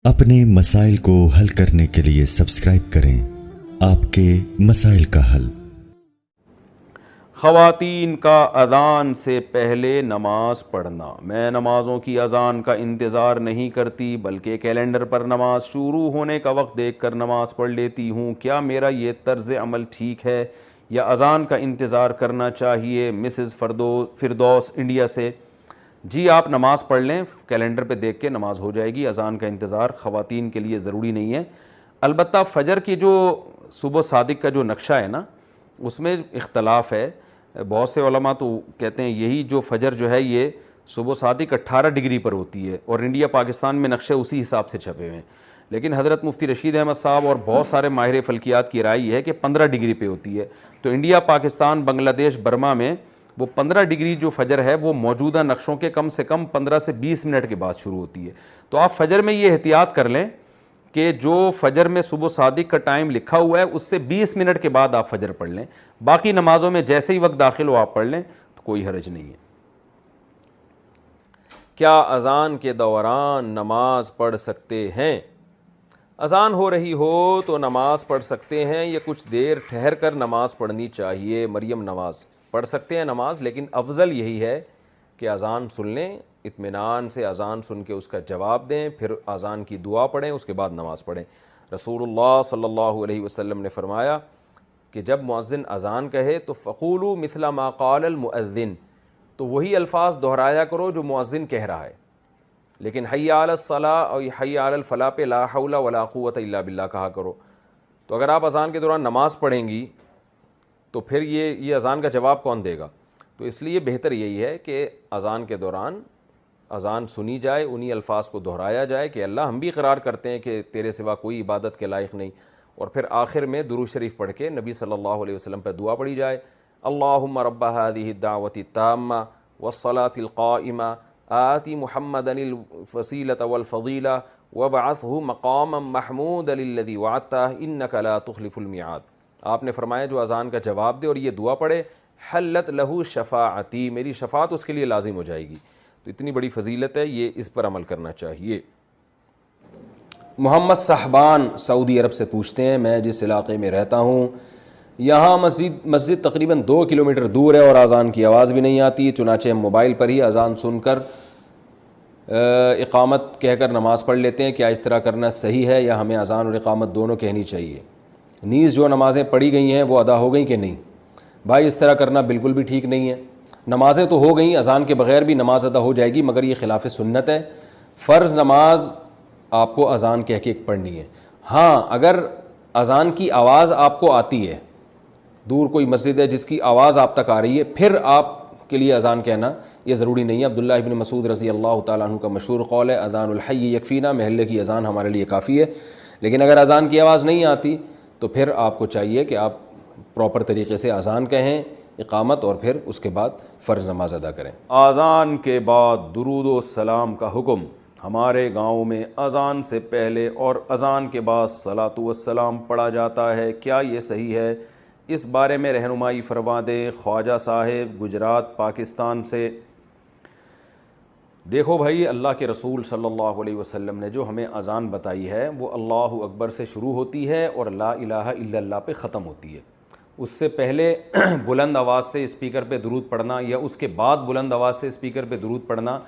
اپنے مسائل کو حل کرنے کے لیے سبسکرائب کریں آپ کے مسائل کا حل۔ خواتین کا اذان سے پہلے نماز پڑھنا۔ میں نمازوں کی اذان کا انتظار نہیں کرتی بلکہ کیلنڈر پر نماز شروع ہونے کا وقت دیکھ کر نماز پڑھ لیتی ہوں۔ کیا میرا یہ طرز عمل ٹھیک ہے یا اذان کا انتظار کرنا چاہیے؟ مسز فردوس انڈیا سے۔ جی آپ نماز پڑھ لیں، کیلنڈر پہ دیکھ کے نماز ہو جائے گی۔ اذان کا انتظار خواتین کے لیے ضروری نہیں ہے۔ البتہ فجر کی جو صبح صادق کا جو نقشہ ہے نا، اس میں اختلاف ہے۔ بہت سے علماء تو کہتے ہیں یہی جو فجر جو ہے یہ صبح صادق 18 ڈگری پر ہوتی ہے، اور انڈیا پاکستان میں نقشے اسی حساب سے چھپے ہوئے ہیں۔ لیکن حضرت مفتی رشید احمد صاحب اور بہت سارے ماہر فلکیات کی رائے یہ ہے کہ 15 ڈگری پہ ہوتی ہے۔ تو انڈیا، پاکستان، بنگلہ دیش، برما میں وہ 15 ڈگری جو فجر ہے وہ موجودہ نقشوں کے کم سے کم 15 سے 20 منٹ کے بعد شروع ہوتی ہے۔ تو آپ فجر میں یہ احتیاط کر لیں کہ جو فجر میں صبح صادق کا ٹائم لکھا ہوا ہے اس سے 20 منٹ کے بعد آپ فجر پڑھ لیں۔ باقی نمازوں میں جیسے ہی وقت داخل ہو آپ پڑھ لیں تو کوئی حرج نہیں ہے۔ کیا اذان کے دوران نماز پڑھ سکتے ہیں؟ اذان ہو رہی ہو تو نماز پڑھ سکتے ہیں یا کچھ دیر ٹھہر کر نماز پڑھنی چاہیے؟ مریم نواز۔ پڑھ سکتے ہیں نماز، لیکن افضل یہی ہے کہ اذان سن لیں، اطمینان سے اذان سن کے اس کا جواب دیں، پھر اذان کی دعا پڑھیں، اس کے بعد نماز پڑھیں۔ رسول اللہ صلی اللہ علیہ وسلم نے فرمایا کہ جب مؤذن اذان کہے تو فقولوا مثل ما قال المؤذن، تو وہی الفاظ دہرایا کرو جو مؤذن کہہ رہا ہے، لیکن حی علی الصلاۃ اور حی علی الفلاح پہ لا حول ولا قوت الا باللہ کہا کرو۔ تو اگر آپ اذان کے دوران نماز پڑھیں گی تو پھر یہ اذان کا جواب کون دے گا؟ تو اس لیے بہتر یہی ہے کہ اذان کے دوران اذان سنی جائے، انہی الفاظ کو دہرایا جائے کہ اللہ ہم بھی اقرار کرتے ہیں کہ تیرے سوا کوئی عبادت کے لائق نہیں، اور پھر آخر میں درود شریف پڑھ کے نبی صلی اللہ علیہ وسلم پر دعا پڑھی جائے۔ اللہم رب هذه الدعوۃ التامہ والصلاۃ القائمہ آت محمدا الوسیلۃ والفضیلہ وابعثہ مقاما محمودا الذی وعدتہ انک لا تخلف المیعاد۔ آپ نے فرمایا جو اذان کا جواب دے اور یہ دعا پڑھے، حلت لہ شفاعتی، میری شفاعت اس کے لیے لازم ہو جائے گی۔ تو اتنی بڑی فضیلت ہے، یہ اس پر عمل کرنا چاہیے۔ محمد صاحبان سعودی عرب سے پوچھتے ہیں، میں جس علاقے میں رہتا ہوں یہاں مسجد تقریباً 2 کلومیٹر دور ہے اور اذان کی آواز بھی نہیں آتی، چنانچہ ہم موبائل پر ہی اذان سن کر اقامت کہہ کر نماز پڑھ لیتے ہیں۔ کیا اس طرح کرنا صحیح ہے یا ہمیں اذان اور اقامت دونوں کہنی چاہیے؟ نیز جو نمازیں پڑھی گئی ہیں وہ ادا ہو گئیں کہ نہیں؟ بھائی اس طرح کرنا بالکل بھی ٹھیک نہیں ہے۔ نمازیں تو ہو گئیں، اذان کے بغیر بھی نماز ادا ہو جائے گی، مگر یہ خلاف سنت ہے۔ فرض نماز آپ کو اذان کہہ کے پڑھنی ہے۔ ہاں اگر اذان کی آواز آپ کو آتی ہے، دور کوئی مسجد ہے جس کی آواز آپ تک آ رہی ہے، پھر آپ کے لیے اذان کہنا یہ ضروری نہیں ہے۔ عبداللہ ابن مسعود رضی اللہ تعالیٰ عنہ کا مشہور قول ہے، اذان الحی یکفینا، محلے کی اذان ہمارے لیے کافی ہے۔ لیکن اگر اذان کی آواز نہیں آتی تو پھر آپ کو چاہیے کہ آپ پراپر طریقے سے اذان کہیں، اقامت، اور پھر اس کے بعد فرض نماز ادا کریں۔ اذان کے بعد درود و سلام کا حکم۔ ہمارے گاؤں میں اذان سے پہلے اور اذان کے بعد صلاۃ و السلام پڑھا جاتا ہے، کیا یہ صحیح ہے؟ اس بارے میں رہنمائی فرما دیں۔ خواجہ صاحب، گجرات، پاکستان سے۔ دیکھو بھائی، اللہ کے رسول صلی اللہ علیہ وسلم نے جو ہمیں اذان بتائی ہے وہ اللہ اکبر سے شروع ہوتی ہے اور لا الہ الا اللہ پہ ختم ہوتی ہے۔ اس سے پہلے بلند آواز سے اسپیکر پہ درود پڑھنا یا اس کے بعد بلند آواز سے اسپیکر پہ درود پڑھنا،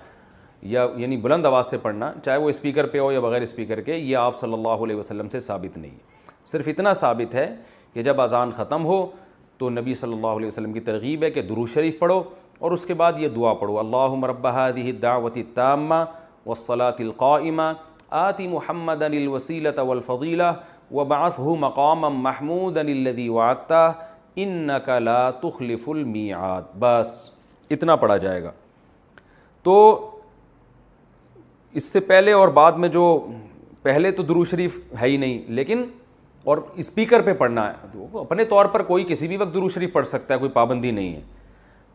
یا یعنی بلند آواز سے پڑھنا چاہے وہ اسپیکر پہ ہو یا بغیر اسپیکر کے، یہ آپ صلی اللہ علیہ وسلم سے ثابت نہیں ہے۔ صرف اتنا ثابت ہے کہ جب اذان ختم ہو تو نبی صلی اللہ علیہ وسلم کی ترغیب ہے کہ درود شریف پڑھو اور اس کے بعد یہ دعا پڑھو، اللہم رب هذه الدعوۃ التامہ والصلاۃ القائمہ آت محمدا الوسیلۃ والفضیلہ وابعثہ مقاما محمودا الذی وعدتہ انک لا تخلف المیعاد۔ بس اتنا پڑھا جائے گا۔ تو اس سے پہلے اور بعد میں جو پہلے تو درود شریف ہے ہی نہیں، لیکن اور اسپیکر پہ پڑھنا ہے تو اپنے طور پر کوئی کسی بھی وقت درود شریف پڑھ سکتا ہے، کوئی پابندی نہیں ہے،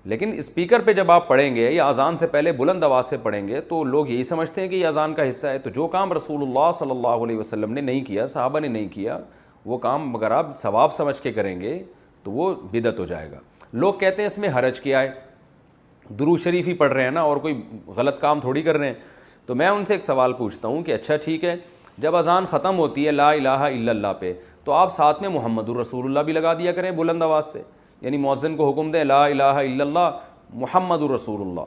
لیکن اسپیکر پہ جب آپ پڑھیں گے یا اذان سے پہلے بلند آواز سے پڑھیں گے تو لوگ یہی سمجھتے ہیں کہ یہ اذان کا حصہ ہے۔ تو جو کام رسول اللہ صلی اللہ علیہ وسلم نے نہیں کیا، صحابہ نے نہیں کیا، وہ کام اگر آپ ثواب سمجھ کے کریں گے تو وہ بدعت ہو جائے گا۔ لوگ کہتے ہیں اس میں حرج کیا ہے، درود شریف ہی پڑھ رہے ہیں نا اور کوئی غلط کام تھوڑی کر رہے ہیں۔ تو میں ان سے ایک سوال پوچھتا ہوں کہ اچھا ٹھیک ہے، جب اذان ختم ہوتی ہے لا الہ الا اللہ پہ تو آپ ساتھ میں محمد الرسول اللہ بھی لگا دیا کریں بلند آواز سے، یعنی مؤذن کو حکم دیں لا الہ الا اللہ محمد الرسول اللہ۔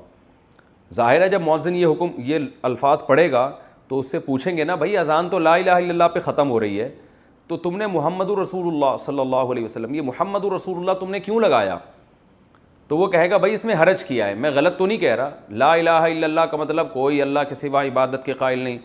ظاہر ہے جب مؤذن یہ الفاظ پڑھے گا تو اس سے پوچھیں گے نا بھائی اذان تو لا الہ الا اللہ پہ ختم ہو رہی ہے، تو تم نے محمد الرسول اللہ صلی اللہ علیہ وسلم، یہ محمد الرسول اللہ تم نے کیوں لگایا؟ تو وہ کہے گا بھائی اس میں حرج کیا ہے، میں غلط تو نہیں کہہ رہا، لا الہ الا اللہ کا مطلب کوئی اللہ کے سوا عبادت کے قائل نہیں،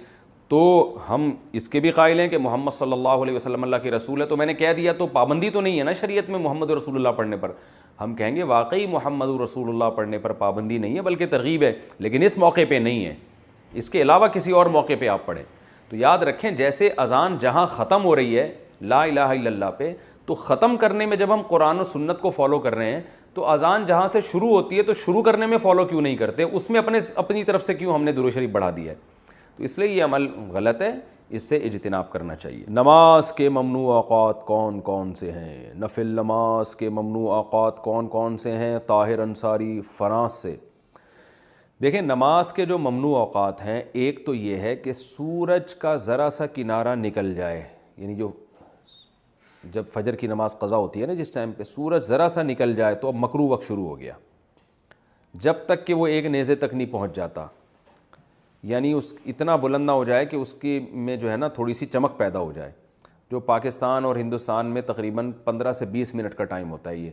تو ہم اس کے بھی قائل ہیں کہ محمد صلی اللہ علیہ وسلم اللہ کے رسول ہے، تو میں نے کہہ دیا تو پابندی تو نہیں ہے نا شریعت میں محمد رسول اللہ پڑھنے پر۔ ہم کہیں گے واقعی محمد رسول اللہ پڑھنے پر پابندی نہیں ہے بلکہ ترغیب ہے، لیکن اس موقع پہ نہیں ہے، اس کے علاوہ کسی اور موقع پہ آپ پڑھیں۔ تو یاد رکھیں جیسے اذان جہاں ختم ہو رہی ہے لا الہ الا اللہ پہ، تو ختم کرنے میں جب ہم قرآن و سنت کو فالو کر رہے ہیں تو اذان جہاں سے شروع ہوتی ہے تو شروع کرنے میں فالو کیوں نہیں کرتے، اس میں اپنی طرف سے کیوں ہم نے درود شریف بڑھا دیا ہے؟ تو اس لیے یہ عمل غلط ہے، اس سے اجتناب کرنا چاہیے۔ نماز کے ممنوع اوقات کون کون سے ہیں؟ نفل نماز کے ممنوع اوقات کون کون سے ہیں؟ طاہر انصاری فرانس سے۔ دیکھیں نماز کے جو ممنوع اوقات ہیں، ایک تو یہ ہے کہ سورج کا ذرا سا کنارہ نکل جائے، یعنی جب فجر کی نماز قضا ہوتی ہے نا جس ٹائم پہ سورج ذرا سا نکل جائے تو اب مکروہ وقت شروع ہو گیا، جب تک کہ وہ ایک نیزے تک نہیں پہنچ جاتا، یعنی اتنا بلند نہ ہو جائے کہ اس کی میں جو ہے نا تھوڑی سی چمک پیدا ہو جائے، جو پاکستان اور ہندوستان میں تقریباً 15 سے 20 منٹ کا ٹائم ہوتا ہے یہ،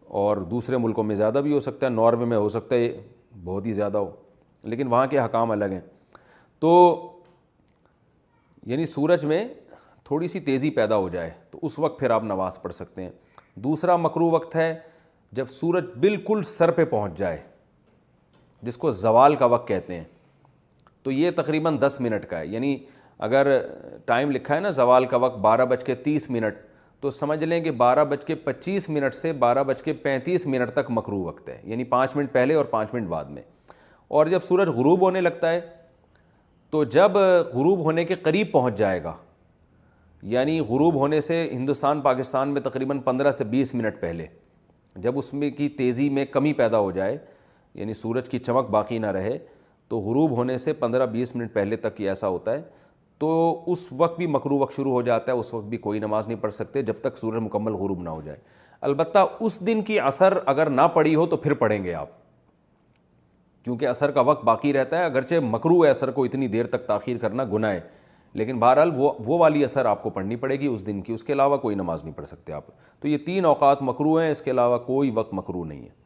اور دوسرے ملکوں میں زیادہ بھی ہو سکتا ہے، ناروے میں ہو سکتا ہے بہت ہی زیادہ ہو، لیکن وہاں کے حکام الگ ہیں۔ تو یعنی سورج میں تھوڑی سی تیزی پیدا ہو جائے تو اس وقت پھر آپ نماز پڑھ سکتے ہیں۔ دوسرا مکروہ وقت ہے جب سورج بالکل سر پہ پہنچ جائے، جس کو زوال کا وقت کہتے ہیں، تو یہ تقریباً 10 منٹ کا ہے، یعنی اگر ٹائم لکھا ہے نا زوال کا وقت 12:30 تو سمجھ لیں کہ 12:25 سے 12:35 تک مکروہ وقت ہے، یعنی 5 منٹ پہلے اور 5 منٹ بعد میں۔ اور جب سورج غروب ہونے لگتا ہے تو جب غروب ہونے کے قریب پہنچ جائے گا، یعنی غروب ہونے سے ہندوستان پاکستان میں تقریباً 15 سے 20 منٹ پہلے، جب اس میں کی تیزی میں کمی پیدا ہو جائے، یعنی سورج کی چمک باقی نہ رہے، تو غروب ہونے سے 15-20 منٹ پہلے تک یہ ایسا ہوتا ہے، تو اس وقت بھی مکروہ وقت شروع ہو جاتا ہے، اس وقت بھی کوئی نماز نہیں پڑھ سکتے جب تک سورج مکمل غروب نہ ہو جائے۔ البتہ اس دن کی عصر اگر نہ پڑی ہو تو پھر پڑھیں گے آپ، کیونکہ عصر کا وقت باقی رہتا ہے، اگرچہ مکروہ ہے عصر کو اتنی دیر تک تاخیر کرنا گناہ ہے، لیکن بہرحال وہ والی عصر آپ کو پڑھنی پڑے گی اس دن کی، اس کے علاوہ کوئی نماز نہیں پڑھ سکتے آپ۔ تو یہ 3 اوقات مکروہ ہیں، اس کے علاوہ کوئی وقت مکروہ نہیں ہے۔